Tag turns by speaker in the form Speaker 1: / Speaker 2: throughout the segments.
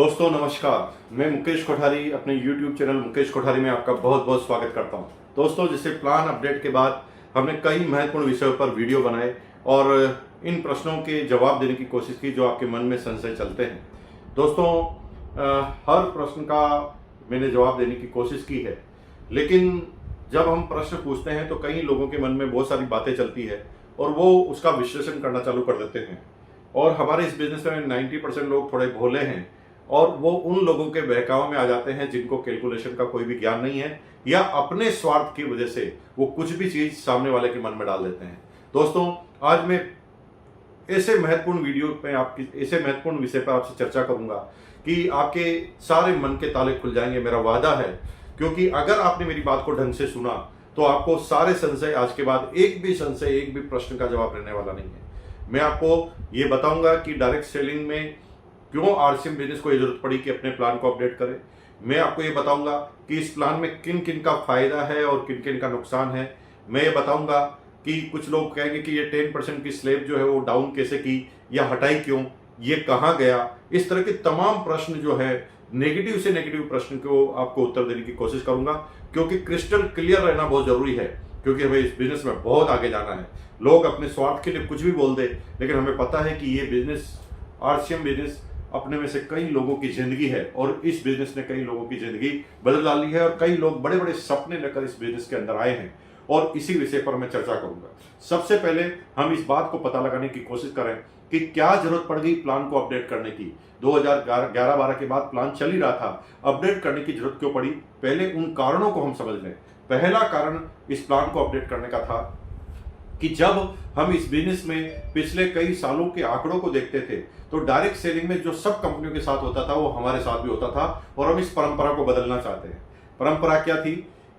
Speaker 1: दोस्तों नमस्कार, मैं मुकेश कोठारी अपने YouTube चैनल मुकेश कोठारी में आपका बहुत बहुत स्वागत करता हूं। दोस्तों, जैसे प्लान अपडेट के बाद हमने कई महत्वपूर्ण विषयों पर वीडियो बनाए और इन प्रश्नों के जवाब देने की कोशिश की जो आपके मन में संशय चलते हैं। दोस्तों, हर प्रश्न का मैंने जवाब देने की कोशिश की है, लेकिन जब हम प्रश्न पूछते हैं तो कई लोगों के मन में बहुत सारी बातें चलती है और वो उसका विश्लेषण करना चालू कर देते हैं। और हमारे इस बिजनेस में 90% लोग थोड़े भोले हैं और वो उन लोगों के बहकाव में आ जाते हैं जिनको कैलकुलेशन का कोई भी ज्ञान नहीं है या अपने स्वार्थ की वजह से वो कुछ भी चीज सामने वाले के मन में डाल देते हैं। दोस्तों, आज मैं ऐसे महत्वपूर्ण वीडियो पे आपकी ऐसे महत्वपूर्ण विषय पर आपसे चर्चा करूंगा कि आपके सारे मन के ताले खुल जाएंगे, मेरा वादा है। क्योंकि अगर आपने मेरी बात को ढंग से सुना तो आपको सारे संशय आज के बाद एक भी प्रश्न का जवाब रहने वाला नहीं है। मैं आपको ये बताऊंगा कि डायरेक्ट सेलिंग में क्यों आरसीएम बिजनेस को ये जरूरत पड़ी कि अपने प्लान को अपडेट करें। मैं आपको ये बताऊंगा कि इस प्लान में किन किन का फायदा है और किन किन का नुकसान है। मैं ये बताऊंगा कि कुछ लोग कहेंगे कि ये 10% की स्लैब जो है वो डाउन कैसे की या हटाई क्यों, ये कहाँ गया। इस तरह के तमाम प्रश्न जो है नेगेटिव से नेगेटिव प्रश्न को आपको उत्तर देने की कोशिश करूंगा, क्योंकि क्रिस्टल क्लियर रहना बहुत जरूरी है। क्योंकि हमें इस बिजनेस में बहुत आगे जाना है। लोग अपने स्वार्थ के लिए कुछ भी बोल दे, लेकिन हमें पता है कि ये बिजनेस आरसीएम बिजनेस अपने में से कई लोगों की जिंदगी है और इस बिजनेस ने कई लोगों की जिंदगी बदल डाली है और कई लोग बड़े बड़े सपने लेकर इस बिजनेस के अंदर आए हैं और इसी विषय पर मैं चर्चा करूंगा। सबसे पहले हम इस बात को पता लगाने की कोशिश करें कि क्या जरूरत पड़ गई प्लान को अपडेट करने की। 2011-12 के बाद प्लान चल ही रहा था, अपडेट करने की जरूरत क्यों पड़ी, पहले उन कारणों को हम समझ लें। पहला कारण इस प्लान को अपडेट करने का था कि जब हम इस बिजनेस में पिछले कई सालों के आंकड़ों को देखते थे तो डायरेक्ट सेलिंग में जो सब कंपनियों के साथ होता था वो हमारे साथ भी होता था और हम इस परंपरा को बदलना चाहते हैं। परंपरा क्या थी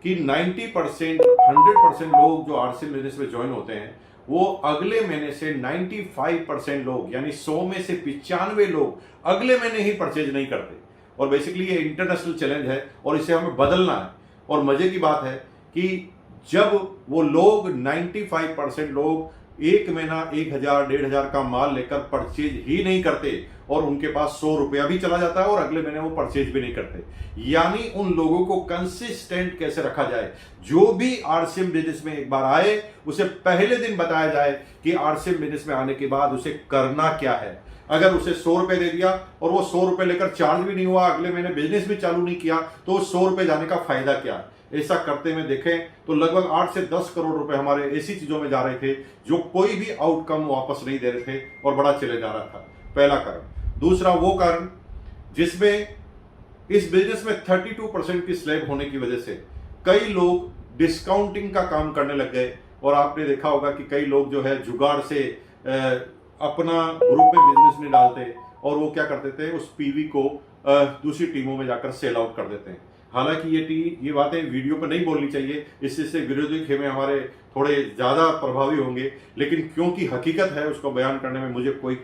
Speaker 1: कि 90% 100% लोग जो आरसीएम बिजनेस में ज्वाइन होते हैं वो अगले महीने से 95% लोग यानी 100 में से 95 लोग अगले महीने ही परचेज नहीं करते। और बेसिकली ये इंटरनेशनल चैलेंज है और इसे हमें बदलना है। और मजे की बात है कि जब वो लोग 95% लोग एक महीना 1000-1500 का माल लेकर परचेज ही नहीं करते और उनके पास 100 रुपया भी चला जाता है और अगले महीने वो परचेज भी नहीं करते, यानी उन लोगों को कंसिस्टेंट कैसे रखा जाए। जो भी आरसीएम बिजनेस में एक बार आए उसे पहले दिन बताया जाए कि आरसीएम बिजनेस में आने के बाद उसे करना क्या है। अगर उसे 100 रुपए दे दिया और वो 100 रुपए लेकर चार्ज भी नहीं हुआ, अगले महीने बिजनेस भी चालू नहीं किया, तो 100 रुपए जाने का फायदा क्या है। ऐसा करते हुए देखें तो लगभग 8 से 10 करोड़ रुपए हमारे ऐसी चीजों में जा रहे थे जो कोई भी आउटकम वापस नहीं दे रहे थे और बड़ा चले जा रहा था। पहला कारण। दूसरा वो कारण जिसमें इस बिजनेस में 32% की स्लैब होने की वजह से कई लोग डिस्काउंटिंग का काम करने लग गए। और आपने देखा होगा कि कई लोग जो है जुगाड़ से अपना ग्रुप में बिजनेस नहीं डालते और वो क्या करते थे, उस पीवी को दूसरी टीमों में जाकर सेल आउट कर देते हैं। हालांकि ये बातें वीडियो पर नहीं बोलनी चाहिए, इससे विरोधी खेमे हमारे थोड़े ज़्यादा प्रभावी होंगे, लेकिन क्योंकि हकीकत है उसको बयान करने में मुझे कोई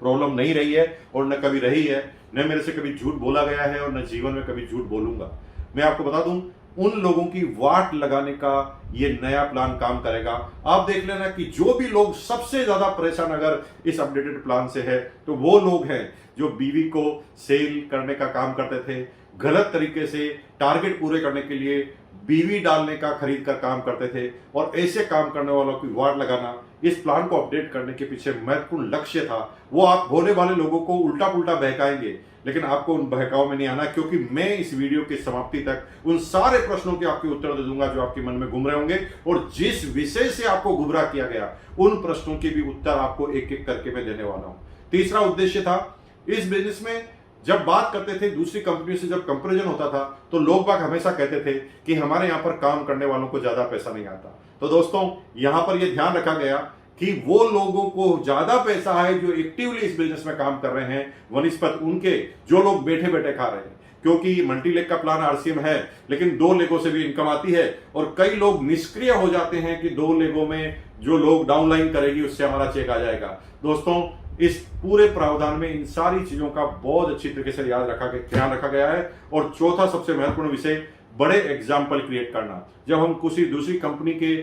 Speaker 1: प्रॉब्लम नहीं रही है और न कभी रही है, न मेरे से कभी झूठ बोला गया है और न जीवन में कभी झूठ बोलूंगा। मैं आपको बता दूं, उन लोगों की वाट लगाने का ये नया प्लान काम करेगा। आप देख लेना कि जो भी लोग सबसे ज्यादा परेशान अगर इस अपडेटेड प्लान से है तो वो लोग हैं जो बीवी को सेल करने का काम करते थे, गलत तरीके से टारगेट पूरे करने के लिए बीवी डालने का खरीद कर काम करते थे। और ऐसे काम करने वालों की वार्ड लगाना इस प्लान को अपडेट करने के पीछे महत्वपूर्ण लक्ष्य था। वो आप भोले वाले लोगों को उल्टा पुल्टा बहकाएंगे, लेकिन आपको उन बहकाव में नहीं आना, क्योंकि मैं इस वीडियो की समाप्ति तक उन सारे प्रश्नों के आपके उत्तर दे दूंगा जो आपके मन में घूम रहे होंगे। और जिस विषय से आपको गुमराह किया गया उन प्रश्नों के भी उत्तर आपको एक एक करके मैं देने वाला हूं। तीसरा उद्देश्य था, इस बिजनेस में जब बात करते थे दूसरी कंपनियों से, जब कंपैरिजन होता था तो लोग बाग हमेशा कहते थे कि हमारे यहाँ पर काम करने वालों को ज्यादा पैसा नहीं आता। तो दोस्तों, यहां पर यह ध्यान रखा गया कि वो लोगों को ज्यादा पैसा है जो एक्टिवली इस बिजनेस में काम कर रहे हैं वनिस्पत उनके जो लोग बैठे बैठे खा रहे हैं। क्योंकि मल्टी लेग का प्लान आरसीएम है, लेकिन 2 लेगों से भी इनकम आती है और कई लोग निष्क्रिय हो जाते हैं कि 2 लेगों में जो लोग डाउनलाइन करेगी उससे हमारा चेक आ जाएगा। दोस्तों, इस पूरे प्रावधान में इन सारी चीजों का बहुत अच्छी तरीके से ध्यान रखा गया है। और चौथा सबसे महत्वपूर्ण विषय, बड़े एग्जाम्पल क्रिएट करना। जब हम किसी दूसरी कंपनी के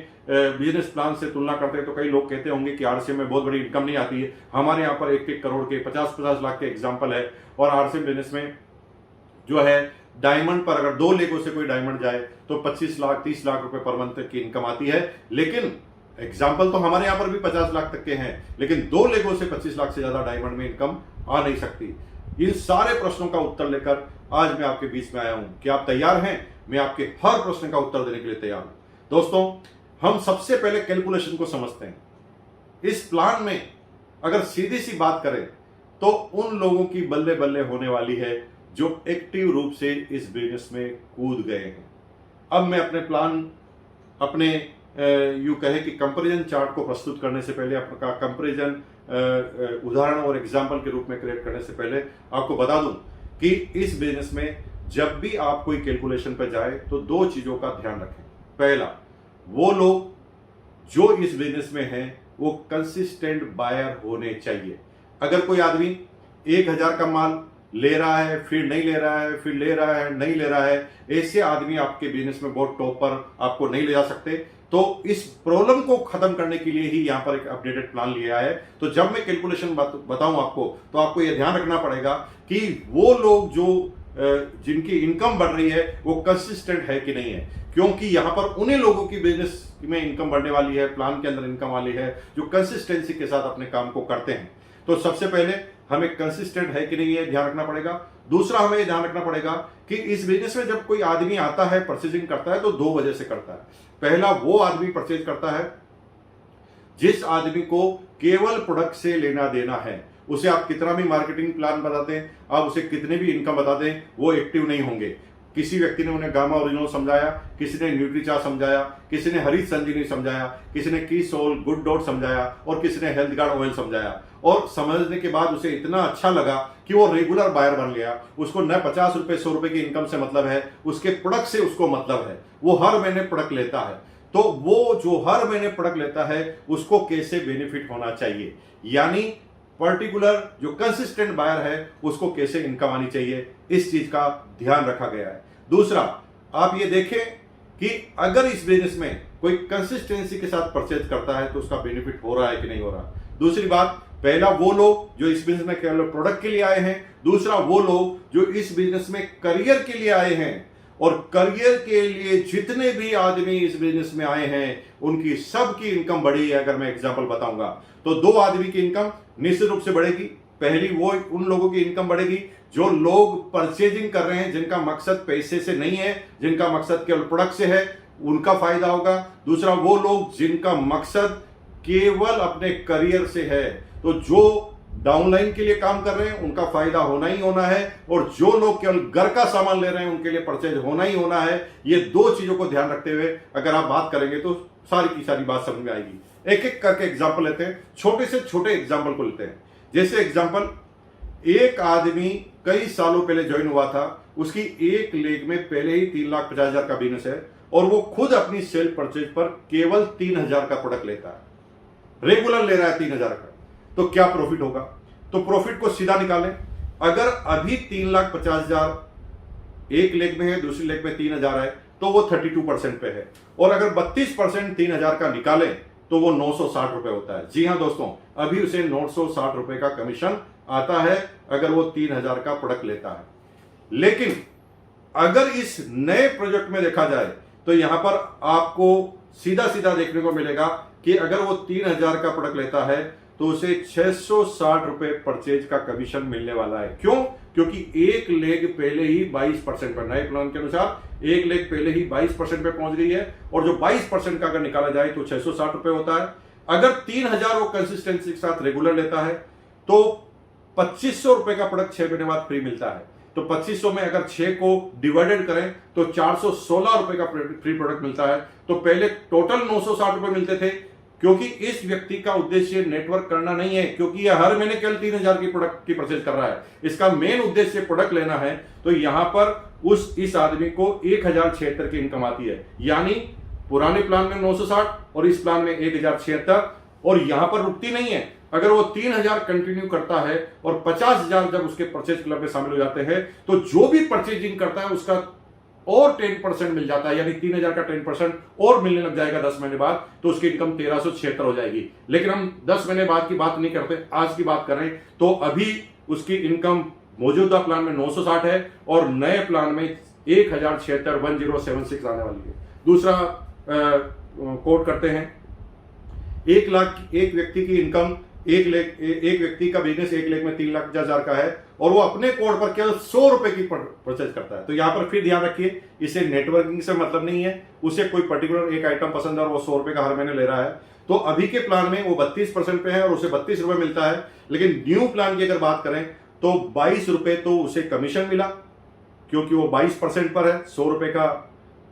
Speaker 1: बिजनेस प्लान से तुलना करते हैं तो कई लोग कहते होंगे कि आरसीएम में बहुत बड़ी इनकम नहीं आती है। हमारे यहाँ पर 1-1 करोड़ के 50-50 लाख के एग्जाम्पल है। और आरसीएम बिजनेस में जो है डायमंड पर अगर 2 लेगों से कोई डायमंड जाए तो 25 लाख 30 लाख रुपए पर मंथ की इनकम आती है। लेकिन एग्जाम्पल तो हमारे यहां पर भी 50 लाख तक के हैं, लेकिन 2 लेगों से 25 लाख से ज्यादा डायमंड में इनकम आ नहीं सकती। इन सारे प्रश्नों का उत्तर लेकर आज मैं आपके बीच में आया हूं। क्या आप तैयार हैं? मैं आपके हर प्रश्न का उत्तर देने के लिए तैयार हूं। दोस्तों, हम सबसे पहले कैलकुलेशन को समझते हैं। इस प्लान में अगर सीधी सी बात करें तो उन लोगों की बल्ले बल्ले होने वाली है जो एक्टिव रूप से इस बिजनेस में कूद गए हैं। अब मैं अपने प्लान अपने यूं कहे कि कंपैरिजन चार्ट को प्रस्तुत करने से पहले, आपका कंपैरिजन उदाहरण और एग्जाम्पल के रूप में क्रिएट करने से पहले आपको बता दूं कि इस बिजनेस में जब भी आप कोई कैलकुलेशन पर जाए तो 2 चीजों का ध्यान रखें। पहला, वो लोग जो इस बिजनेस में हैं वो कंसिस्टेंट बायर होने चाहिए। अगर कोई आदमी 1000 का माल ले रहा है, फिर नहीं ले रहा है, फिर ले रहा है, नहीं ले रहा है, ऐसे आदमी आपके बिजनेस में बहुत टॉप पर आपको नहीं ले जा सकते। तो इस प्रॉब्लम को खत्म करने के लिए ही यहां पर एक अपडेटेड प्लान लिया है। तो जब मैं कैलकुलेशन बताऊं आपको, तो आपको यह ध्यान रखना पड़ेगा कि वो लोग जो जिनकी इनकम बढ़ रही है वो कंसिस्टेंट है कि नहीं है, क्योंकि यहां पर उन्हीं लोगों की बिजनेस में इनकम बढ़ने वाली है, प्लान के अंदर इनकम वाली है, जो कंसिस्टेंसी के साथ अपने काम को करते हैं। तो सबसे पहले हमें कंसिस्टेंट है कि नहीं है ध्यान रखना पड़ेगा। दूसरा, हमें यह ध्यान रखना पड़ेगा कि इस बिजनेस में जब कोई आदमी आता है, परचेजिंग करता है, तो 2 वजह से करता है। पहला, वो आदमी परचेज करता है जिस आदमी को केवल प्रोडक्ट से लेना देना है। उसे आप कितना भी मार्केटिंग प्लान बताते हैं, आप उसे कितने भी इनकम बता दें, वो एक्टिव नहीं होंगे। किसी व्यक्ति ने उन्हें गामा ओरिजिनल समझाया, किसी ने न्यूट्रीचा समझाया, किसी ने हरीश संजीवनी समझाया, किसी ने की सोल गुड डॉट समझाया और किसी ने हेल्थ गार्ड ऑयल समझाया। और समझने के बाद उसे इतना अच्छा लगा कि वो रेगुलर बायर बन गया। उसको न 50 रुपए 100 रुपए की इनकम से मतलब है, उसके प्रोडक्ट से उसको मतलब है। वो हर महीने प्रोडक्ट लेता है। तो वो जो हर महीने प्रोडक्ट लेता है उसको कैसे बेनिफिट होना चाहिए, यानी पर्टिकुलर जो कंसिस्टेंट बायर है उसको कैसे इनकम आनी चाहिए, इस चीज का ध्यान रखा गया है। दूसरा, आप ये देखें कि अगर इस बिजनेस में कोई कंसिस्टेंसी के साथ परचेज करता है तो उसका बेनिफिट हो रहा है कि नहीं हो रहा। दूसरी बात, पहला वो लोग जो इस बिजनेस में केवल प्रोडक्ट के लिए आए हैं। दूसरा, वो लोग जो इस बिजनेस में करियर के लिए आए हैं। और करियर के लिए जितने भी आदमी इस बिजनेस में आए हैं उनकी सबकी इनकम बढ़ी है। अगर मैं एग्जांपल बताऊंगा तो 2 आदमी की इनकम निश्चित रूप से बढ़ेगी। पहली, वो उन लोगों की इनकम बढ़ेगी जो लोग परचेजिंग कर रहे हैं, जिनका मकसद पैसे से नहीं है, जिनका मकसद केवल प्रोडक्ट से है, उनका फायदा होगा। दूसरा, वो लोग जिनका मकसद केवल अपने करियर से है, तो जो डाउनलाइन के लिए काम कर रहे हैं उनका फायदा होना ही होना है। और जो लोग केवल घर का सामान ले रहे हैं उनके लिए परचेज होना ही होना है। ये 2 चीजों को ध्यान रखते हुए अगर आप बात करेंगे तो सारी की सारी बात समझ में आएगी। एक एक करके एग्जाम्पल लेते हैं, छोटे से छोटे एग्जाम्पल को लेते हैं। जैसे एग्जाम्पल, एक आदमी कई सालों पहले ज्वाइन हुआ था, उसकी एक लेग में पहले ही 3,50,000 का बिजनेस है और वो खुद अपनी सेल परचेज पर केवल 3,000 का प्रोडक्ट लेता है, रेगुलर ले रहा है 3,000 का। तो क्या प्रॉफिट होगा? तो प्रॉफिट को सीधा निकालें। अगर अभी 3,50,000 एक लेग में है, दूसरी लेग में 3,000 है, तो वो 32% पे है। और अगर 32% 3,000 का निकालें तो वो 960 रुपए होता है। जी हां दोस्तों, अभी उसे 960 रुपए का कमीशन आता है अगर वो 3,000 का प्रोडक्ट लेता है। लेकिन अगर इस नए प्रोजेक्ट में देखा जाए तो यहां पर आपको सीधा सीधा देखने को मिलेगा कि अगर वो 3,000 का प्रोडक्ट लेता है तो उसे 660 रुपए परचेज का कमीशन मिलने वाला है। क्यों? क्योंकि एक लेग पहले ही 22% पर, नए प्लान के अनुसार एक लेग पहले ही 22% पे पहुंच गई है और जो 22% का अगर निकाला जाए तो 660 रुपए होता है। अगर 3,000 वो कंसिस्टेंसी के साथ रेगुलर लेता है तो 2,500 रुपए का प्रोडक्ट 6 महीने बाद फ्री मिलता है। तो 2,500 में अगर 6 को डिवाइडेड करें तो 416 रुपए का फ्री प्रोडक्ट मिलता है। तो पहले टोटल 960 रुपए मिलते थे, क्योंकि इस व्यक्ति का उद्देश्य नेटवर्क करना नहीं है, क्योंकि यह हर महीने केवल 3,000 की प्रोडक्ट की परचेज कर रहा है। इसका मेन उद्देश्य प्रोडक्ट लेना है। तो यहां पर इस आदमी को 1,076 की इनकम आती है, यानी पुराने प्लान में 960 और इस प्लान में 1,076। और यहां पर रुकती नहीं है, अगर वो 3,000 कंटिन्यू करता है और 50,000 जब उसके परचेज क्लब में शामिल हो जाते हैं तो जो भी परचेजिंग करता है उसका और 10% मिल जाता है, यानी 3000 का 10% और मिलने लग जाएगा 10 महीने बाद, तो उसकी इनकम 1376 हो जाएगी। लेकिन हम 10 महीने बाद की बात नहीं करते, आज की बात करें तो अभी उसकी इनकम मौजूदा प्लान में 960 है और नए प्लान में 1076 आने वाली है। दूसरा कोट करते हैं, 1 लाख एक व्यक्ति की इनकम, एक व्यक्ति का बिजनेस 1 लाख में 3,50,000 का है और वो अपने कोड पर केवल 100 रुपए की परचेज करता है। तो यहां पर फिर ध्यान रखिए, इसे नेटवर्किंग से मतलब नहीं है, उसे कोई पर्टिकुलर एक आइटम पसंद है और वो 100 रुपए का हर महीने ले रहा है। तो अभी के प्लान में वो 32% पे है और उसे 32 रुपए मिलता है। लेकिन न्यू प्लान की अगर बात करें तो 22 रुपए तो उसे कमीशन मिला, क्योंकि वो 22% पर है। 100 रुपए का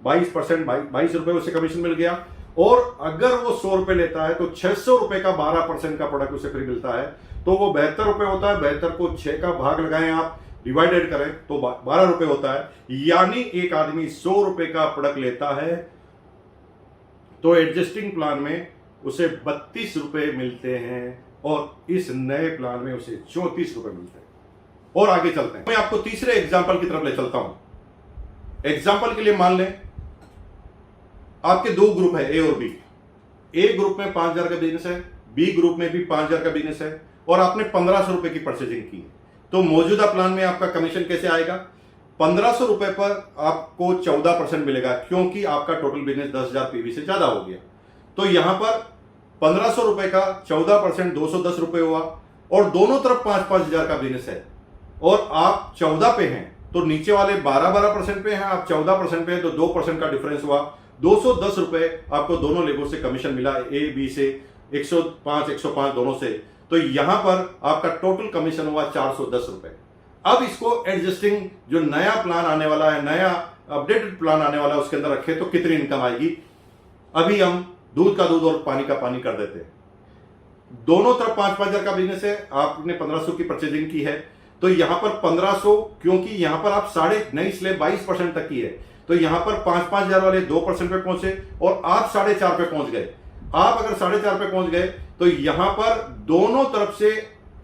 Speaker 1: 22%, 22 रुपए उसे कमीशन मिल गया। और अगर वो 100 रुपए लेता है तो 600 रुपए का 12% का प्रोडक्ट उसे फ्री मिलता है, तो वो 72 रुपए होता है। 72 को 6 का भाग लगाएं आप, डिवाइडेड करें तो 12 रुपए होता है। यानी एक आदमी 100 रुपए का प्रोडक्ट लेता है तो एडजस्टिंग प्लान में उसे 32 रुपए मिलते हैं और इस नए प्लान में उसे 34 रुपए मिलते हैं। और आगे चलते हैं, मैं आपको तीसरे एग्जाम्पल की तरफ ले चलता हूं। एग्जाम्पल के लिए मान लें आपके 2 ग्रुप है, ए और बी। ए ग्रुप में 5,000 का बिजनेस है, बी ग्रुप में भी 5,000 का बिजनेस है और आपने 1,500 रुपए की परचेजिंग की है। तो मौजूदा प्लान में आपका कमीशन कैसे आएगा? 1,500 रुपए पर आपको 14% मिलेगा, क्योंकि आपका टोटल बिजनेस 10,000 पीवी से ज्यादा हो गया। तो यहां पर 1,500 रुपए का 14% 210 रुपए हुआ और दोनों तरफ 5,000 का बिजनेस है और आप 14 पे हैं, तो नीचे वाले 12% पे हैं, आप 14% पे हैं, तो 2% का डिफरेंस हुआ। 210 रुपए आपको दोनों लेबर से कमीशन मिला, ए बी से 105 दोनों से। तो यहां पर आपका टोटल कमीशन हुआ 410 रुपए। अब इसको एडजस्टिंग जो नया प्लान आने वाला है, नया अपडेटेड प्लान आने वाला है, उसके अंदर रखे तो कितनी इनकम आएगी? अभी हम दूध का दूध और पानी का पानी कर देते हैं। दोनों तरफ 5,000 का बिजनेस है, आपने 1,500 की परचेजिंग की है, तो यहां पर 1,500, क्योंकि यहां पर आप नई स्लेब 22% तक की है, तो यहां पर 5,000 वाले 2% पे पहुंचे और आप 4.5 पे पहुंच गए। आप अगर 4.5 पे पहुंच गए तो यहां पर दोनों तरफ से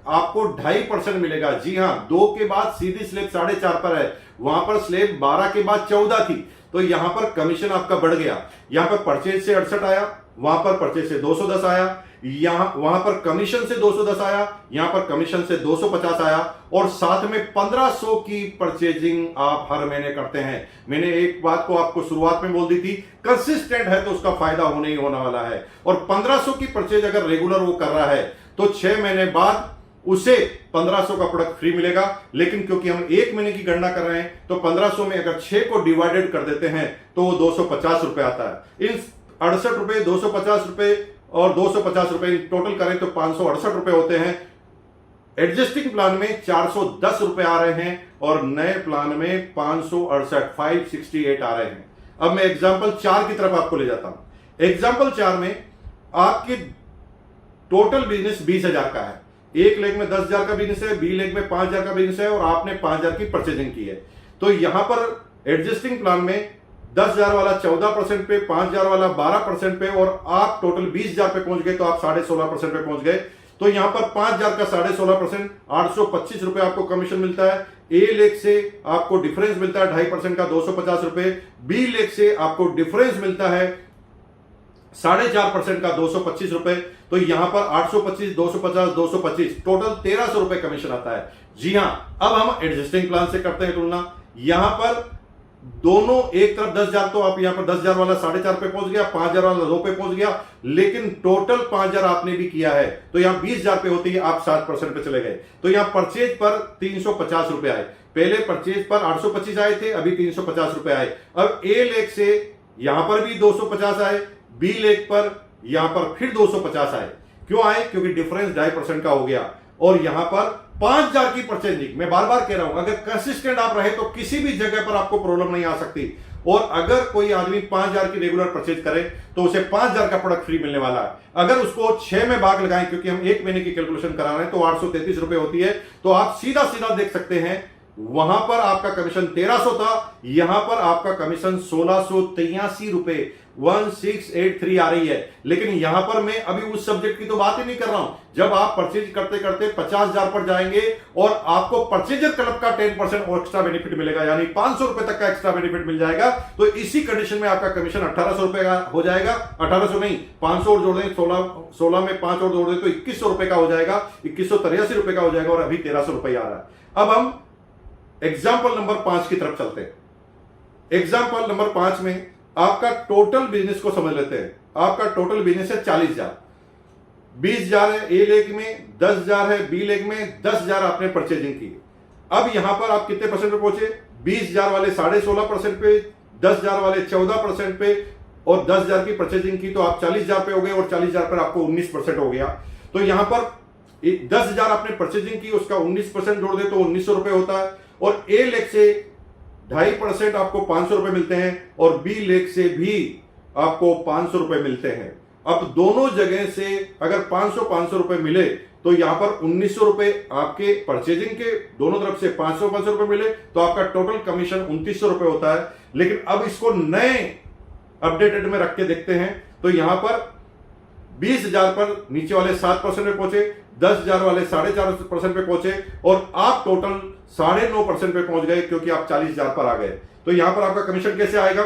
Speaker 1: आपको 2.5% मिलेगा। जी हां, 2 के बाद सीधी स्लेब 4.5 पर है, वहां पर स्लेब 12 के बाद 14 थी, तो यहां पर कमीशन आपका बढ़ गया। यहां पर परचेज से 68 आया, वहां पर परचेज से 210 आया, वहां पर कमीशन से 210 आया, यहां पर कमीशन से 250 आया और साथ में 1,500 की परचेजिंग आप हर महीने करते हैं। मैंने एक बात को आपको शुरुआत में बोल दी थी, कंसिस्टेंट है तो उसका फायदा होने ही होने वाला है। और 1,500 की परचेज अगर रेगुलर वो कर रहा है तो 6 महीने बाद उसे 1,500 का प्रोडक्ट फ्री मिलेगा। लेकिन क्योंकि हम 1 महीने की गणना कर रहे हैं तो 1,500 में अगर 6 को डिवाइडेड कर देते हैं तो वो 250 रुपए आता है। इन 68 रुपए, 250 रुपए और 250 रुपए टोटल करें तो 568 रुपए होते हैं। एडजस्टिंग प्लान में 410 रुपए आ रहे हैं और नए प्लान में 568 आ रहे हैं। अब मैं एग्जांपल 4 की तरफ आपको ले जाता हूं। एग्जांपल 4 में आपके टोटल बिजनेस 20,000 का है। एक लेग में 10,000 का बिजनेस है, बी लेग में 5,000 का बिजनेस है और आपने 5,000 की परचेजिंग की है। तो यहां पर एडजस्टिंग प्लान में 10,000 वाला 14% पे, 5,000 वाला 12% पे और आप टोटल 20,000 पे पहुंच गए, तो आप 16.5% पे पहुंच गए। तो यहां पर 5,000 का 16.5%, 825 रुपए आपको कमीशन मिलता है। ए लेग से आपको डिफरेंस मिलता है 2.5% का 250 रुपए, बी लेग से आपको डिफरेंस मिलता है 4.5% का 225 रुपए। तो यहां पर 825, 250, 225 टोटल 1,300 रुपए कमीशन आता है। जी हां, अब हम एडजस्टिंग प्लान से करते हैं तुलना। यहां पर दोनों एक तरफ 10,000, तो आप यहां पर 10,000 वाला 4.5 पे पहुंच गया, 5,000 वाला 2 पे पहुंच गया, लेकिन टोटल 5,000 आपने भी किया है तो यहां 20,000 पे होती है, आप 7% पे चले गए। तो यहां परचेज पर 350 रुपए आए। पहले परचेज पर 825 आए थे, अभी 350 रुपए आए। अब ए लेग से यहां पर भी 250 आए, बी लेग पर यहां पर फिर 250 आए। क्यों आए? क्योंकि डिफरेंस 2.5% का हो गया। और यहां पर 5,000 की परचेजिंग, मैं बार बार कह रहा हूं, अगर कंसिस्टेंट आप रहे तो किसी भी जगह पर आपको प्रॉब्लम नहीं आ सकती। और अगर कोई आदमी 5,000 की रेगुलर परचेज करे तो उसे 5,000 का प्रोडक्ट फ्री मिलने वाला है। अगर उसको 6 में भाग लगाएं, क्योंकि हम 1 महीने की कैलकुलेशन करा रहे हैं, तो 833 रुपए होती है। तो आप सीधा सीधा देख सकते हैं वहां पर आपका कमीशन 1300 था, यहां पर आपका कमीशन 1683 रुपए 1683 आ रही है। लेकिन यहां पर मैं अभी उस सब्जेक्ट की तो बात ही नहीं कर रहा हूं। जब आप परचेज करते करते 50,000 पर जाएंगे और आपको परचेजर क्लब का 10% और एक्स्ट्रा बेनिफिट मिलेगा, यानी 500 रुपए तक का एक्स्ट्रा बेनिफिट मिल जाएगा, तो इसी कंडीशन में आपका कमीशन 1800 रुपए का हो जाएगा। 1800 नहीं, 500 और जोड़ दें, 16 में 5 और जोड़ दें तो 2100 रुपए का हो जाएगा, 2183 रुपए का हो जाएगा, और अभी 1300 रुपए आ रहा है। अब हम एग्जाम्पल नंबर 5 की तरफ चलते हैं। एग्जाम्पल नंबर 5 में आपका टोटल बिजनेस को समझ लेते हैं। आपका टोटल बिजनेस है 40,000, 20,000 है ए लेग में, 10,000 है बी लेग में, 10,000 आपने परचेजिंग की। अब यहां पर आप कितने परसेंट पे पहुंचे? 20,000 वाले 16.5% पे, 10,000 वाले 14% पे, और 10,000 की परचेजिंग की तो आप 40,000 पे हो गए, और 40,000 पर आपको 19% हो गया। तो यहां पर 10,000 आपने परचेजिंग की, उसका 19% जोड़ दे तो 1900 रुपए होता है। और ए लेग से 2.5% आपको 500 रुपए मिलते हैं, और बी लेग से भी आपको 500 रुपए मिलते हैं। अब दोनों जगह से अगर 500 रुपए मिले तो यहां पर 1900 रुपए आपके परचेजिंग के, दोनों तरफ से 500 रुपए मिले तो आपका टोटल कमीशन 2900 रुपए होता है। लेकिन अब इसको नए अपडेटेड में रख के देखते हैं तो यहां पर 20,000 पर नीचे वाले 7% पे पहुंचे, 10,000 वाले 4.5% पे पहुंचे, और आप टोटल 9.5% पे पहुंच गए क्योंकि आप 40,000 पर आ गए। तो यहां पर आपका कमीशन कैसे आएगा?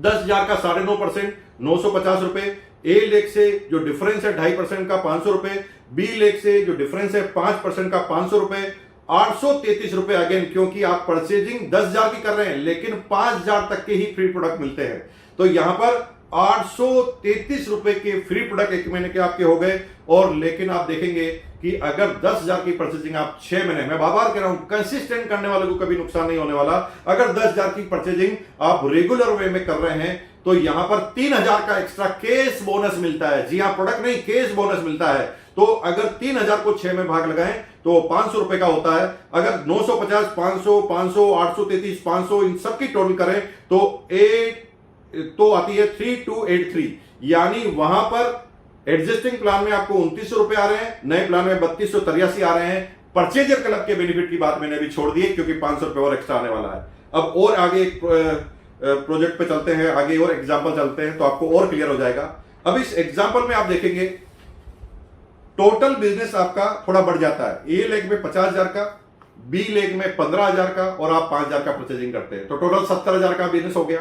Speaker 1: 10,000 का 9.5%, 950 रुपए। ए लेग से जो डिफरेंस है 2.5% का 500 रुपए, बी लेग से जो डिफरेंस है 5% का 500 रुपए, 833 रुपए अगेन, क्योंकि आप परचेजिंग 10,000 की कर रहे हैं लेकिन 5,000 तक के ही फ्री प्रोडक्ट मिलते हैं। तो यहां पर 833 रुपए के फ्री प्रोडक्ट एक महीने के आपके हो गए। और लेकिन आप देखेंगे कि अगर 10,000 की परचेजिंग आप 6 महीने, मैं बार बार कह रहा हूं कंसिस्टेंट करने वाले को कभी नुकसान नहीं होने वाला। अगर 10,000 की परचेजिंग आप रेगुलर वे में कर रहे हैं तो यहां पर 3,000 का एक्स्ट्रा केस बोनस मिलता है। जी हां, प्रोडक्ट नहीं, केस बोनस मिलता है। तो अगर 3,000 को 6 में भाग लगाएं तो 500 रुपए का होता है। अगर 950, 500, 500, 833, 500 इन सबकी टोटल करें तो आती है 3283, यानी वहां पर एग्जिस्टिंग प्लान में आपको 2900 रुपए आ रहे हैं, नए प्लान में 3283 आ रहे हैं। परचेजर क्लब के बेनिफिट की बात मैंने अभी छोड़ दी है क्योंकि 500 रुपए और एक्स्ट्रा आने वाला है। अब और आगे एक प्रोजेक्ट पे चलते हैं, आगे और एग्जांपल चलते हैं तो आपको और क्लियर हो जाएगा। अब इस एग्जांपल में आप देखेंगे टोटल बिजनेस आपका थोड़ा बढ़ जाता है। ए लेग में 50,000 का, बी लेग में 15,000 का, और आप 5,000 का परचेजिंग करते हैं तो टोटल 70,000 का बिजनेस हो गया।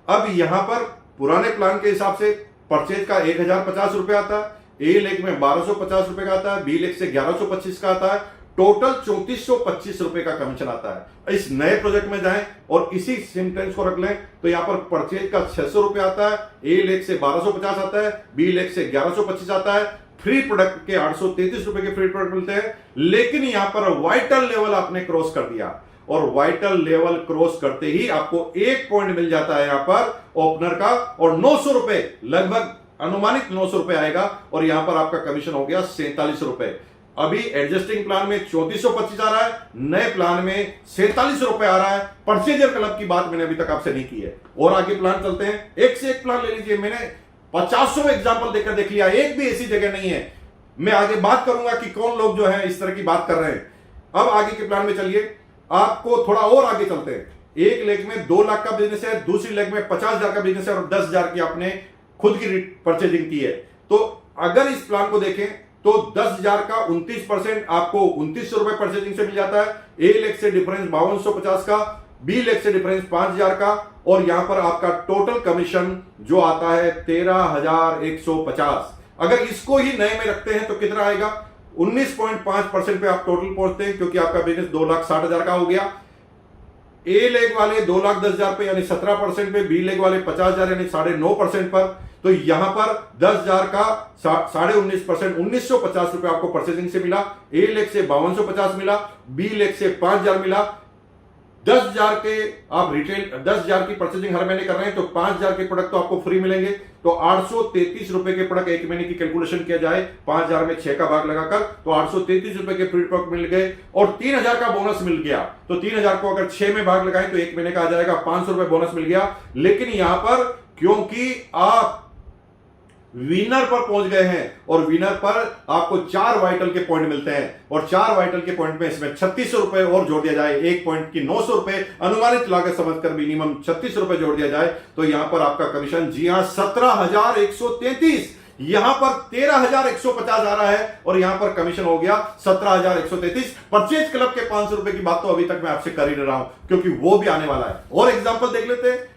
Speaker 1: अब यहां पर पुराने प्लान के हिसाब से परचेज का 1,050 रुपए आता है, ए लेग में 1,250 रुपए का आता है, बी लेग से 1,125 का आता है, टोटल 3,425 रुपए का कमीशन आता है। इस नए प्रोजेक्ट में जाएं और इसी सिम्टेंस को रख लें तो यहां पर परचेज का 600 रुपए आता है, ए लेग से 1,250 आता है, बी लेग से 1,125 आता है, फ्री प्रोडक्ट के 833 रुपए के फ्री प्रोडक्ट मिलते हैं। लेकिन यहां पर वाइटल लेवल आपने क्रॉस कर दिया, और वाइटल लेवल क्रॉस करते ही आपको 1 पॉइंट मिल जाता है यहां पर ओपनर का, और 900 रुपए, लगभग अनुमानित 900 रुपए आएगा, और यहां पर आपका कमीशन हो गया 47 रुपए। अभी एडजस्टिंग प्लान में 3425 आ रहा है, नए प्लान में 47 रुपए आ रहा है। परचेजर क्लब की बात मैंने अभी तक आपसे नहीं की है। और आगे प्लान चलते हैं, एक से एक प्लान ले लीजिए। मैंने 50 एग्जाम्पल देकर देख लिया, एक भी ऐसी जगह नहीं है। मैं आगे बात करूंगा कि कौन लोग जो है इस तरह की बात कर रहे हैं। अब आगे के प्लान में चलिए, आपको थोड़ा और आगे चलते हैं। एक लेग में 2 लाख का बिजनेस है, दूसरी लेग में 50,000 का बिजनेस है, और 10,000 की आपने खुद की परचेजिंग की है। तो अगर इस प्लान को देखें तो 10,000 का 29% आपको 2,900 रुपए परचेजिंग से मिल जाता है। ए लेग से डिफरेंस 5250 का, बी लेग से डिफरेंस 5,000 का, और यहां पर आपका टोटल कमीशन जो आता है 13,150। अगर इसको ही नए में रखते हैं तो कितना आएगा? 19.5% पे आप टोटल पहुंचते हैं, क्योंकि आपका बिजनेस 2,60,000 का हो गया। ए लेग वाले 2,10,000 पे यानी 17% पे, बी लेग वाले 50,000 यानी 9.5% पर। तो यहां पर 10,000 का 19.5%, 1,950 रुपए आपको परचेजिंग से मिला। ए लेग से 5,250 मिला, बी लेग से 5,000 मिला। 10,000 के आप रिटेल 10,000 की परचेजिंग हर महीने कर रहे हैं तो 5,000 के प्रोडक्ट तो आपको फ्री मिलेंगे। तो 833 रुपए के प्रोडक्ट एक महीने की कैलकुलेशन किया जाए, 5,000 में 6 का भाग लगाकर, तो 833 रुपए के फ्री प्रोडक्ट मिल गए, और 3,000 का बोनस मिल गया। तो 3,000 को अगर 6 में भाग लगाएं तो एक महीने का आ जाएगा, 500 रुपए बोनस मिल गया। लेकिन यहां पर क्योंकि आप विनर पर पहुंच गए हैं और विनर पर आपको 4 वाइटल के पॉइंट मिलते हैं और 4 वाइटल के पॉइंट में इसमें 3600 रुपए और जोड़ दिया जाए, एक पॉइंट की 900 रुपए अनुमानित लागत समझकर मिनिमम 3600 रुपए जोड़ दिया जाए तो यहां पर आपका कमीशन जी हां 17,133, यहां पर 13,150 आ रहा है और यहां पर कमीशन हो गया 17,133। परचेज क्लब के 500 रुपए की बात तो अभी तक मैं आपसे कर ही नहीं रहा हूं क्योंकि वो भी आने वाला है। और एग्जांपल देख लेते हैं,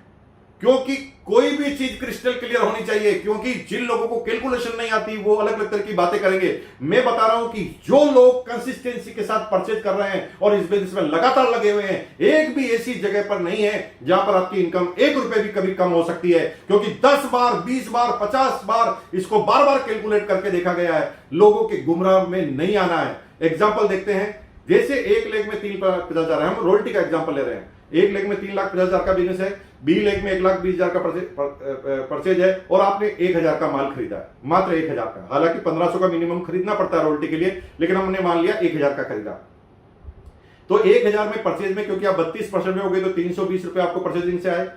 Speaker 1: क्योंकि कोई भी चीज क्रिस्टल क्लियर होनी चाहिए, क्योंकि जिन लोगों को कैलकुलेशन नहीं आती वो अलग अलग तरह की बातें करेंगे। मैं बता रहा हूं कि जो लोग कंसिस्टेंसी के साथ परचेज कर रहे हैं और इस बिजनेस में लगातार लगे हुए हैं, एक भी ऐसी जगह पर नहीं है जहां पर आपकी इनकम 1 रुपए भी कभी कम हो सकती है, क्योंकि 10 बार 20 बार 50 बार इसको बार बार कैलकुलेट करके देखा गया है। लोगों के गुमराह में नहीं आना है। एग्जाम्पल देखते हैं, जैसे 1 लेग में 3,50,000 है, हम रोल्टी का एग्जाम्पल ले रहे हैं। 1 लेग में 3,50,000 का बिजनेस है, बी लेग में 1,20,000 का परचेज है और आपने 1,000 का माल खरीदा है, मात्र 1,000 का। हालांकि 1,500 का मिनिमम खरीदना पड़ता है रोल्टी के लिए, लेकिन हमने मान लिया 1,000 का खरीदा। तो 1,000 में परचेज में क्योंकि आप 32% में हो गए तो 320 रुपए आपको परचेजिंग से आए।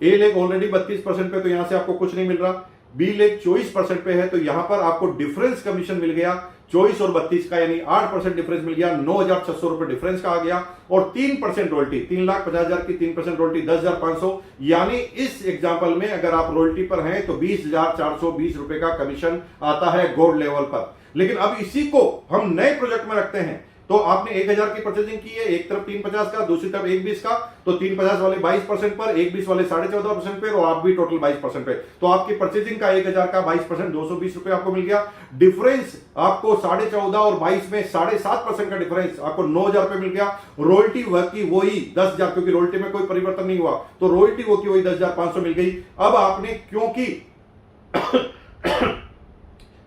Speaker 1: ए लेग ऑलरेडी 32% पे तो यहां से आपको कुछ नहीं मिल रहा। बी लेग 24% पे है तो यहां पर आपको डिफरेंस कमीशन मिल गया 24 और 32 का, यानी 8% डिफरेंस मिल गया, 9,600 रुपए डिफरेंस का आ गया। और 3% रोल्टी, 3,50,000 की 3% रोल्टी 10,500, यानी इस एग्जांपल में अगर आप रोल्टी पर हैं तो 20,420 रुपए का कमीशन आता है गोल्ड लेवल पर। लेकिन अब इसी को हम नए प्रोजेक्ट में रखते हैं तो आपने 1,000 की परचेजिंग की है, एक तरफ 350 का, दूसरी तरफ 120 का, तो 350 वाले 22% पर, 120 वाले 14.5% पे और आप भी टोटल 22% पे, तो आपकी परचेजिंग का 1,000 का 22% 220 रुपए आपको मिल गया। डिफरेंस आपको 14.5 और 22 में 7.5% का डिफरेंस आपको 9,000 रुपए मिल गया। रोयल्टी की वही 10,000, क्योंकि रोयल्टी में कोई परिवर्तन नहीं हुआ तो रोयल्टी की वही 10,500 मिल गई। अब आपने क्योंकि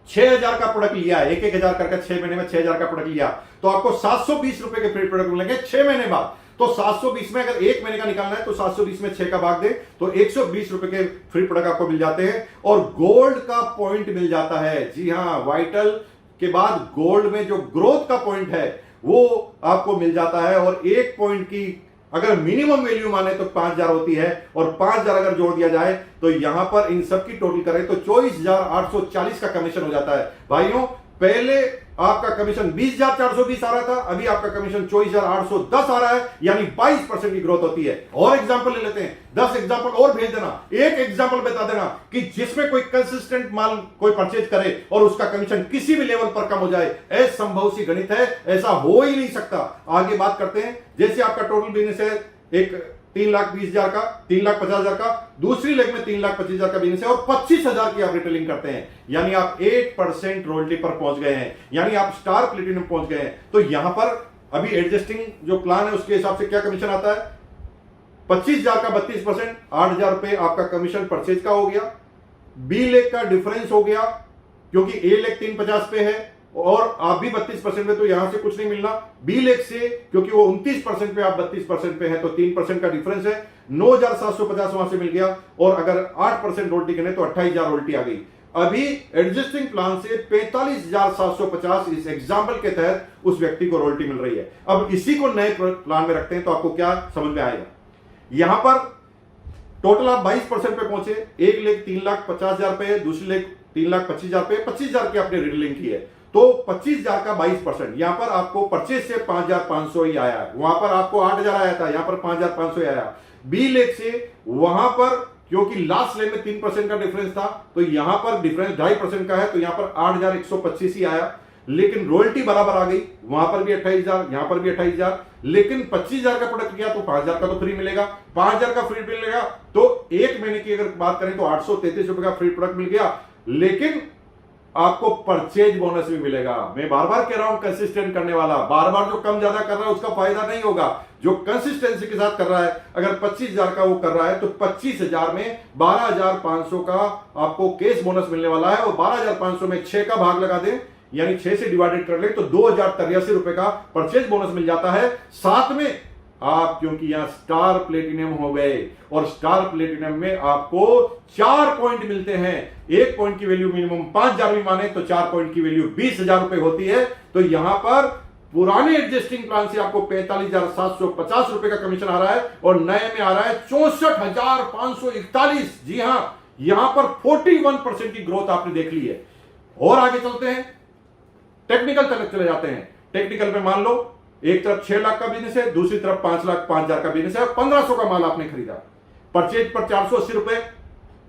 Speaker 1: 6,000 का प्रोडक्ट लिया है, 1,000 करके 6 महीने में 6,000 का प्रोडक्ट लिया तो आपको 720 रुपए के फ्री प्रोडक्ट मिलेंगे 6 महीने बाद। तो 720 में अगर 1 महीने का निकालना है तो 720 में 6 का भाग दे तो 120 रुपए के फ्री प्रोडक्ट आपको मिल जाते हैं और गोल्ड का पॉइंट मिल जाता है। जी हां, वाइटल के बाद गोल्ड में जो ग्रोथ का पॉइंट है वो आपको मिल जाता है और 1 पॉइंट की अगर मिनिमम वैल्यू माने तो 5,000 होती है और 5,000 अगर जोड़ दिया जाए तो यहां पर इन सब की टोटल करें तो 24,840 का कमीशन हो जाता है। भाइयों, पहले आपका कमीशन 20,420 आ रहा था, अभी आपका कमीशन 24,810 आ रहा है, यानी 22% की ग्रोथ होती है। और एग्जांपल ले लेते हैं, 10 एग्जांपल और भेज देना, एक एग्जांपल बता देना कि जिसमें कोई कंसिस्टेंट माल कोई परचेज करे और उसका कमीशन किसी भी लेवल पर कम हो जाए। असंभव सी गणित है, ऐसा हो ही नहीं सकता। आगे बात करते हैं, जैसे आपका टोटल बिजनेस है एक 3,20,000 का, 3,50,000 का, दूसरी लेग में 3,25,000 का बिजनेस है और 25,000 की आप रिटेलिंग करते हैं, यानी आप 8% रॉयल्टी पर पहुंच गए हैं, यानी आप स्टार प्लेटिनम पहुंच गए हैं। तो यहां पर अभी एडजस्टिंग जो प्लान है उसके हिसाब से क्या कमीशन आता है, 25,000 का 32%, 8,000 रुपए आपका कमीशन परचेज का हो गया। बी लेग का डिफरेंस हो गया क्योंकि ए लेग 350 पे है और आप भी 32% पे तो यहां से कुछ नहीं मिलना। बी लेग से क्योंकि वो 29% पे आप 32% पे है तो 3% का डिफरेंस है, 9,750 वहां से मिल गया और अगर 8% रोल्टी गिने तो 28,000 रोल्टी आ गई। अभी एडजस्टिंग प्लान से 45,750 इस एग्जाम्पल के तहत उस व्यक्ति को रोल्टी मिल रही है। अब इसी को नए प्लान में रखते हैं तो आपको क्या समझ में आएगा। यहां पर टोटल आप 22% पे पहुंचे, एक लेग 3,50,000 पे, दूसरी लेग 3,25,000 पे, 25,000 की आपने रिटेलिंग की है तो 25,000 का 22%, यहां पर आपको परचेज से 5,500 ही आया, वहां पर आपको 8,000 आया था, यहां पर 5,500 आया। बी लेग से वहां पर क्योंकि लास्ट लेग में 3% का डिफरेंस था तो यहां पर डिफरेंस 2.5% का है तो यहां पर 8,125 ही आया, लेकिन रॉयल्टी बराबर आ गई, वहां पर भी 28,000, यहां पर भी 28,000, लेकिन 25,000 का प्रोडक्ट किया तो 5,000 का तो फ्री मिलेगा, 5,000 का फ्री मिलेगा तो 1 महीने की अगर बात करें तो 833 रुपए का फ्री प्रोडक्ट मिल गया, लेकिन आपको परचेज बोनस भी मिलेगा। मैं बार बार कह रहा हूं कंसिस्टेंट करने वाला, बार बार जो कम ज्यादा कर रहा है उसका फायदा नहीं होगा, जो कंसिस्टेंसी के साथ कर रहा है। अगर 25,000 का वो कर रहा है तो 25,000 में 12,500 का आपको केस बोनस मिलने वाला है और 12,500 में 6 का भाग लगा दें यानी 6 से डिवाइडेड कर ले तो 2,083 रुपए का परचेज बोनस मिल जाता है। साथ में आप क्योंकि यहां स्टार प्लेटिनम हो गए और स्टार प्लेटिनम में आपको 4 पॉइंट मिलते हैं, 1 पॉइंट की वैल्यू मिनिमम 5,000 भी माने तो 4 पॉइंट की वैल्यू 20,000 रुपए होती है। तो यहां पर पुराने एडजस्टिंग प्लान से आपको 45,750 रुपए का कमीशन आ रहा है और नए में आ रहा है 64,541। जी हां, यहां पर 41% की ग्रोथ आपने देख ली है। और आगे चलते हैं, टेक्निकल तक चले जाते हैं। टेक्निकल में मान लो एक तरफ 6 लाख का बिजनेस है, दूसरी तरफ 5,05,000 का बिजनेस है, 1500 का माल आपने खरीदा। परचेज पर 480 रुपए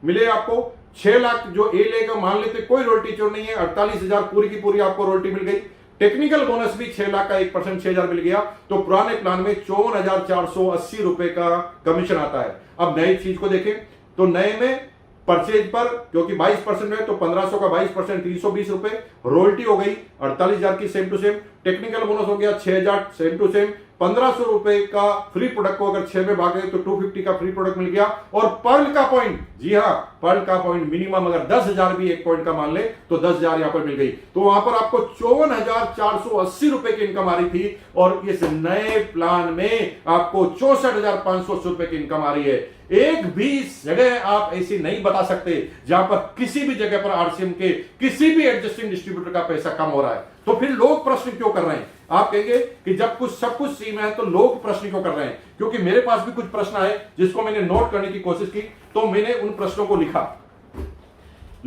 Speaker 1: मिले आपको। 6 लाख जो ए लेगा मान लेते कोई रोयल्टी चोर नहीं है, 48,000 पूरी की पूरी आपको रोयल्टी मिल गई। टेक्निकल बोनस भी 6 लाख का 1% 6,000 मिल गया। तो पुराने प्लान में 54,480 रुपए का कमीशन आता है। अब नई चीज को देखें तो नए में परचेज पर क्योंकि 22% है तो 1500 का 22% 320 रुपए, रॉयल्टी हो गई 48,000 की same to same, technical bonus हो गया 6,000 सेम टू सेम, 1500 रुपए का फ्री प्रोडक्ट को अगर 6 में भागे तो 250 का फ्री प्रोडक्ट मिल गया। और पर्ल का पॉइंट, जी हां पर्ल का पॉइंट मिनिमम अगर 10,000 भी एक पॉइंट का मान ले तो 10,000 यहां पर मिल गई। तो वहां पर आपको 54,480 रुपए की इनकम आ रही थी और इस नए प्लान में आपको 64,580 रुपए की इनकम आ रही है। एक भी जगह आप ऐसी नहीं बता सकते जहां पर किसी भी जगह पर आरसीएम के किसी भी एडजस्टिंग डिस्ट्रीब्यूटर का पैसा कम हो रहा है। तो फिर लोग प्रश्न क्यों कर रहे हैं? आप कहेंगे कि जब कुछ सब कुछ सीम है तो लोग प्रश्न क्यों कर रहे हैं? क्योंकि मेरे पास भी कुछ प्रश्न आए जिसको मैंने नोट करने की कोशिश की, तो मैंने उन प्रश्नों को लिखा।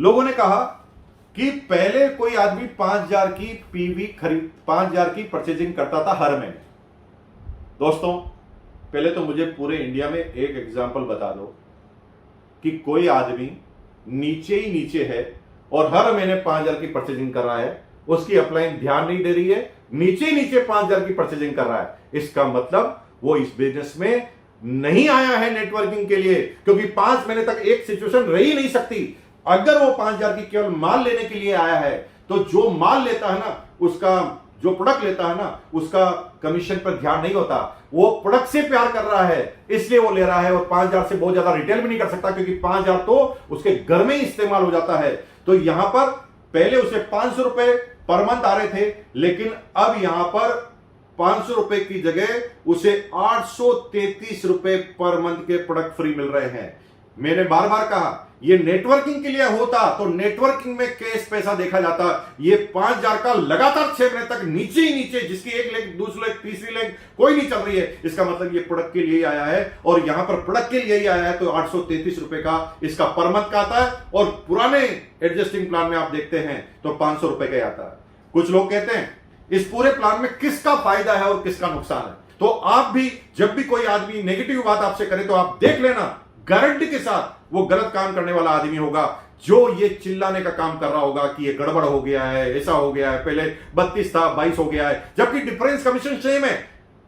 Speaker 1: लोगों ने कहा कि पहले कोई आदमी 5,000 की पीवी खरीद 5,000 की परचेजिंग करता था हर महीने। दोस्तों पहले तो मुझे पूरे इंडिया में एक एग्जाम्पल बता दो कि कोई आदमी नीचे ही नीचे है और हर महीने 5,000 की परचेजिंग कर रहा है, उसकी अपलाइन ध्यान नहीं दे रही है, नीचे ही नीचे 5,000 की परचेजिंग कर रहा है। इसका मतलब वो इस बिजनेस में नहीं आया है नेटवर्किंग के लिए, क्योंकि 5 महीने तक एक सिचुएशन रह ही नहीं सकती। अगर वो 5,000 की केवल माल लेने के लिए आया है तो जो माल लेता है ना, उसका जो प्रोडक्ट लेता है ना, उसका कमीशन पर ध्यान नहीं होता। वो प्रोडक्ट से प्यार कर रहा है इसलिए वो ले रहा है, और 5,000 से बहुत ज्यादा रिटेल भी नहीं कर सकता क्योंकि 5,000 तो उसके घर में ही इस्तेमाल हो जाता है। तो यहां पर पहले उसे 500 रुपए पर मंथ आ रहे थे, लेकिन अब यहां पर 500 रुपए की जगह उसे 833 रुपए पर मंथ के प्रोडक्ट फ्री मिल रहे हैं। मैंने बार बार कहा ये नेटवर्किंग के लिए होता तो नेटवर्किंग में कैश पैसा देखा जाता। ये 5,000 का लगातार 6 महीने तक नीचे ही नीचे, जिसकी एक लेग दूसरी लेग तीसरी लेग कोई नहीं चल रही है, इसका मतलब ये प्रोडक्ट के लिए ही आया है। और यहां पर प्रोडक्ट के लिए ही आया है तो 833 रुपए का इसका पर मंथ का आता है, और पुराने एडजस्टिंग प्लान में आप देखते हैं तो 500 रुपए का आता है। कुछ लोग कहते हैं इस पूरे प्लान में किसका फायदा है और किसका नुकसान है। तो आप भी जब भी कोई आदमी नेगेटिव बात आपसे करे तो आप देख लेना, गारंटी के साथ वो गलत काम करने वाला आदमी होगा, जो ये चिल्लाने का काम कर रहा होगा कि ये गड़बड़ हो गया है, ऐसा हो गया है, पहले 32 था 22 हो गया है, जबकि डिफरेंस कमीशन सेम है।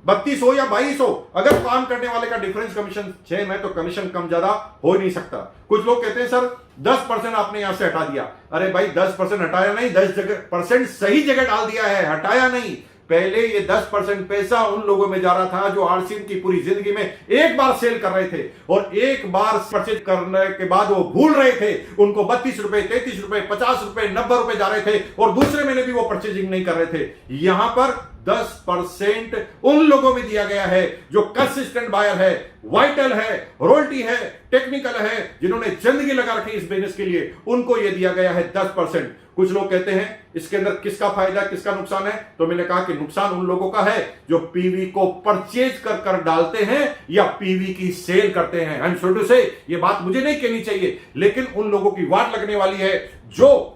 Speaker 1: 32 हो या 22 हो, अगर काम करने वाले का डिफरेंस कमीशन सेम है तो कमीशन कम ज्यादा हो नहीं सकता। कुछ लोग कहते हैं सर 10% आपने यहां से हटा दिया। अरे भाई 10% हटाया नहीं, 10% सही जगह डाल दिया है, हटाया नहीं। पहले ये 10% पैसा उन लोगों में जा रहा था जो आरसीएम की पूरी जिंदगी में एक बार सेल कर रहे थे और एक बार परचेज करने के बाद वो भूल रहे थे। उनको 32 रुपए 33 रुपए 50 रुपए 90 रुपए जा रहे थे और दूसरे महीने भी वो परचेजिंग नहीं कर रहे थे। यहां पर 10% उन लोगों में दिया गया है जो कंसिस्टेंट बायर है, वाइटल है, रॉयल्टी है, टेक्निकल है, जिन्होंने जिंदगी लगा रखी इस बिजनेस के लिए, उनको यह दिया गया है 10%। कुछ लोग कहते हैं इसके अंदर किसका फायदा किसका नुकसान है, तो मैंने कहा कि नुकसान उन लोगों का है जो पीवी को परचेज कर डालते हैं या पीवी की सेल करते हैं। आई एम सॉरी टू से ये बात मुझे नहीं कहनी चाहिए, लेकिन उन लोगों की वाट लगने वाली है जो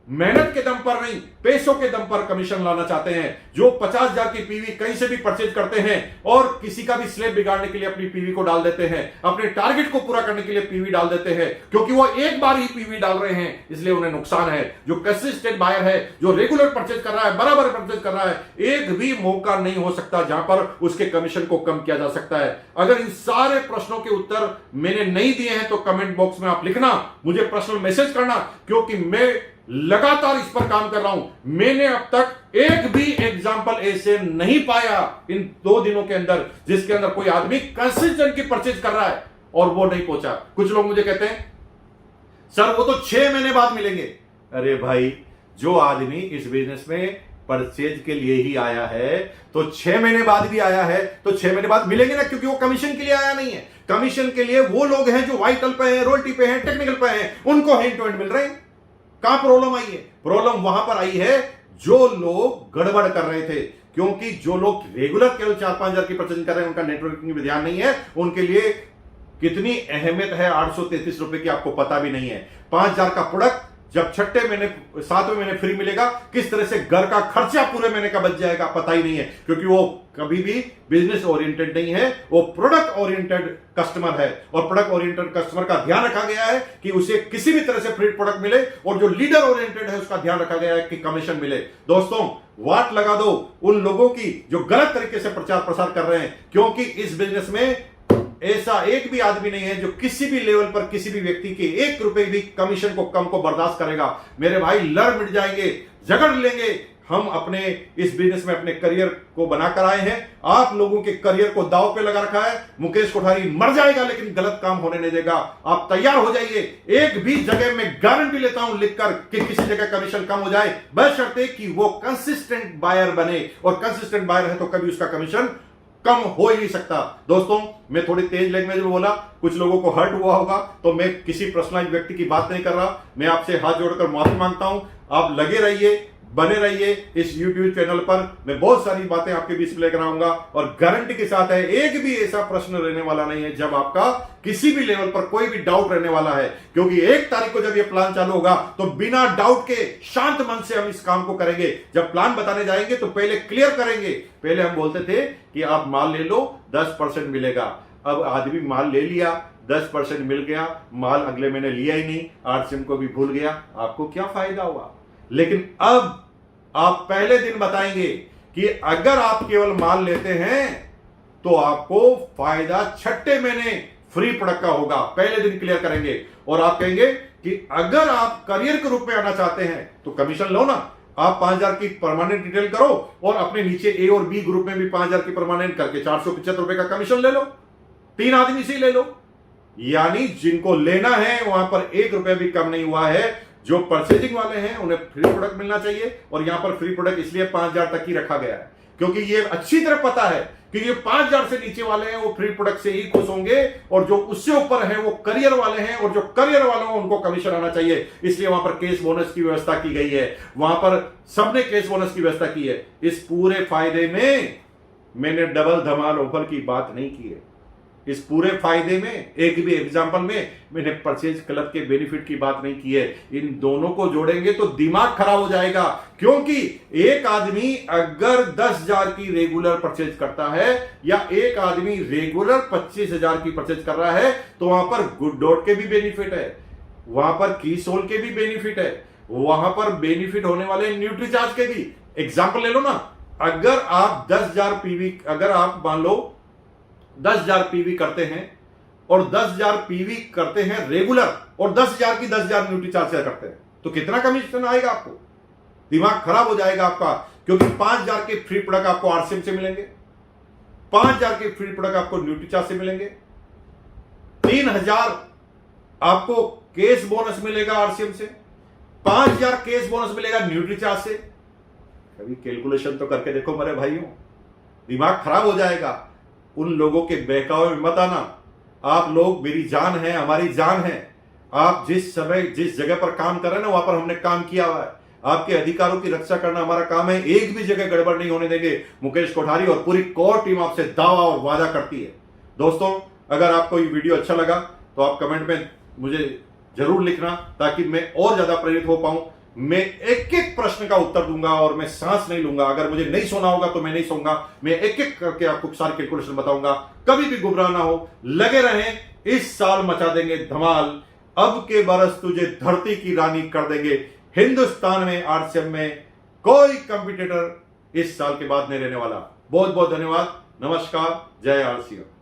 Speaker 1: मेहनत के दम पर नहीं, पैसों के दम पर कमीशन लाना चाहते हैं, जो 50,000 की पीवी कहीं से भी परचेज करते हैं और किसी का भी स्लेब बिगाड़ने के लिए अपनी पीवी को डाल देते हैं, अपने टारगेट को पूरा करने के लिए पीवी डाल देते हैं, क्योंकि वो एक बार ही पीवी डाल रहे हैं इसलिए उन्हें नुकसान है। जो कंसिस्टेंट बायर है, जो रेगुलर परचेज कर रहा है, बराबर परचेज कर रहा है, एक भी मौका नहीं हो सकता जहां पर उसके कमीशन को कम किया जा सकता है। अगर इन सारे प्रश्नों के उत्तर मैंने नहीं दिए हैं तो कमेंट बॉक्स में आप लिखना, मुझे पर्सनल मैसेज करना, क्योंकि मैं लगातार इस पर काम कर रहा हूं। मैंने अब तक एक भी एग्जाम्पल ऐसे नहीं पाया इन 2 दिनों के अंदर जिसके अंदर कोई आदमी कंसिस्टेंट की परचेज कर रहा है और वो नहीं पहुंचा। कुछ लोग मुझे कहते हैं सर वो तो 6 महीने बाद मिलेंगे। अरे भाई, जो आदमी इस बिजनेस में परचेज के लिए ही आया है तो 6 महीने बाद भी आया है तो 6 महीने बाद मिलेंगे ना, क्योंकि वो कमीशन के लिए आया नहीं है। कमीशन के लिए वो लोग हैं जो वाइटल पे हैं, रॉयल्टी पे हैं, टेक्निकल पे हैं, उनको हैंड टू हैंड मिल रहे हैं। कहां प्रॉब्लम आई है? प्रॉब्लम वहां पर आई है जो लोग गड़बड़ कर रहे थे, क्योंकि जो लोग रेगुलर केवल 4-5 हजार की परचेजिंग कर रहे हैं उनका नेटवर्किंग में ध्यान नहीं है, उनके लिए कितनी अहमियत है 833 रुपए की आपको पता भी नहीं है। 5,000 का प्रोडक्ट जब छठे महीने 7वें महीने फ्री मिलेगा, किस तरह से घर का खर्चा पूरे महीने का बच जाएगा पता ही नहीं है, क्योंकि वो कभी भी बिजनेस ओरिएंटेड नहीं है, वो प्रोडक्ट ओरिएंटेड कस्टमर है। और प्रोडक्ट ओरिएंटेड कस्टमर का ध्यान रखा गया है कि उसे किसी भी तरह से फ्री प्रोडक्ट मिले, और जो लीडर ओरिएंटेड है उसका ध्यान रखा गया है कि कमीशन मिले। दोस्तों, वाट लगा दो उन लोगों की जो गलत तरीके से प्रचार प्रसार कर रहे हैं, क्योंकि इस बिजनेस में ऐसा एक भी आदमी नहीं है जो किसी भी लेवल पर किसी भी व्यक्ति के 1 रुपए भी कमीशन को कम को बर्दाश्त करेगा। मेरे भाई, लड़ मिट जाएंगे, झगड़ लेंगे। हम अपने इस बिजनेस में अपने करियर को बनाकर आए हैं। आप लोगों के करियर को दांव पे लगा रखा है। मुकेश कोठारी मर जाएगा लेकिन गलत काम होने नहीं देगा। आप तैयार हो जाइए। एक भी जगह में गारंटी लेता हूं लिखकर कि किसी जगह कमीशन कम हो जाए, बशर्ते कि वो कंसिस्टेंट बायर बने, और कंसिस्टेंट बायर है तो कभी उसका कमीशन कम हो ही नहीं सकता। दोस्तों, मैं थोड़ी तेज लैंग्वेज में बोला, कुछ लोगों को हर्ट हुआ होगा, तो मैं किसी पर्सनलाइज व्यक्ति की बात नहीं कर रहा। मैं आपसे हाथ जोड़कर माफी मांगता हूं। आप लगे रहिए, बने रहिए इस YouTube चैनल पर। मैं बहुत सारी बातें आपके बीच में लेकर आऊंगा, और गारंटी के साथ है, एक भी ऐसा प्रश्न रहने वाला नहीं है जब आपका किसी भी लेवल पर कोई भी डाउट रहने वाला है, क्योंकि 1 तारीख को जब ये प्लान चालू होगा तो बिना डाउट के शांत मन से हम इस काम को करेंगे। जब प्लान बताने जाएंगे तो पहले क्लियर करेंगे। पहले हम बोलते थे कि आप माल ले लो, 10% मिलेगा। अब आदमी माल ले लिया, 10% मिल गया, माल अगले महीने लिया ही नहीं, RCM को भी भूल गया, आपको क्या फायदा हुआ? लेकिन अब आप पहले दिन बताएंगे कि अगर आप केवल माल लेते हैं तो आपको फायदा छठे महीने फ्री प्रोडक्ट का होगा। पहले दिन क्लियर करेंगे। और आप कहेंगे कि अगर आप करियर के रूप में आना चाहते हैं तो कमीशन लो ना। आप 5,000 की परमानेंट डिटेल करो, और अपने नीचे ए और बी ग्रुप में भी 5,000 की परमानेंट करके 475 रुपए का कमीशन ले लो। 3 आदमी से ही ले लो। यानी जिनको लेना है वहां पर 1 रुपए भी कम नहीं हुआ है। जो परचेजिंग वाले हैं उन्हें फ्री प्रोडक्ट मिलना चाहिए, और यहां पर फ्री प्रोडक्ट इसलिए 5,000 तक ही रखा गया है, क्योंकि ये अच्छी तरह पता है कि ये 5,000 से नीचे वाले हैं वो फ्री प्रोडक्ट से ही खुश होंगे, और जो उससे ऊपर है वो करियर वाले हैं, और जो करियर वाले हैं उनको कमीशन आना चाहिए। इसलिए वहां पर केस बोनस की व्यवस्था की गई है। वहां पर सबने केस बोनस की व्यवस्था की है। इस पूरे फायदे में मैंने डबल धमाल ऑफर की बात नहीं की है। इस पूरे फायदे में एक भी एग्जांपल में मैंने परचेज क्लब के बेनिफिट की बात नहीं की है। इन दोनों को जोड़ेंगे तो दिमाग खराब हो जाएगा, क्योंकि एक आदमी अगर 10,000 की रेगुलर परचेज करता है, या एक आदमी रेगुलर 25,000 की परचेज कर रहा है, तो वहां पर गुड डॉट के भी बेनिफिट है, वहां पर की सोल के भी बेनिफिट है, वहां पर बेनिफिट होने वाले न्यूट्री चार्ज के भी। एग्जाम्पल ले लो ना, अगर आप 10,000 पीवी, अगर आप मान लो 10,000 पीवी करते हैं, और 10,000 पीवी करते हैं रेगुलर, और 10,000 की 10,000 न्यूट्री चार्ज करते हैं, तो कितना कमीशन आएगा आपको? दिमाग खराब हो जाएगा आपका, क्योंकि 5,000 के फ्री प्रोडक्ट आपको RCM से मिलेंगे, 5,000 के फ्री प्रोडक्ट आपको न्यूट्री चार्ज से मिलेंगे, 3,000 आपको केस बोनस मिलेगा RCM से, 5,000 केस बोनस मिलेगा न्यूट्री चार्ज से। कभी कैलकुलेशन तो करके देखो मेरे भाइयों, दिमाग खराब हो जाएगा। उन लोगों के बहकावे में मत आना। आप लोग मेरी जान है, हमारी जान है। आप जिस समय जिस जगह पर काम कर रहे हैं ना, वहां पर हमने काम किया हुआ है। आपके अधिकारों की रक्षा करना हमारा काम है। एक भी जगह गड़बड़ नहीं होने देंगे। मुकेश कोठारी और पूरी कोर टीम आपसे दावा और वादा करती है। दोस्तों, अगर आपको ये वीडियो अच्छा लगा तो आप कमेंट में मुझे जरूर लिखना, ताकि मैं और ज्यादा प्रेरित हो पाऊं। मैं एक एक प्रश्न का उत्तर दूंगा, और मैं सांस नहीं लूंगा। अगर मुझे नहीं सोना होगा तो मैं नहीं सोऊंगा। मैं एक एक करके आपको सारे कैलकुलेशन बताऊंगा। कभी भी गुमराह ना हो, लगे रहें। इस साल मचा देंगे धमाल। अब के बरस तुझे धरती की रानी कर देंगे। हिंदुस्तान में RCM में कोई कंपटीटर इस साल के बाद नहीं रहने वाला। बहुत बहुत धन्यवाद। नमस्कार। जय RCM।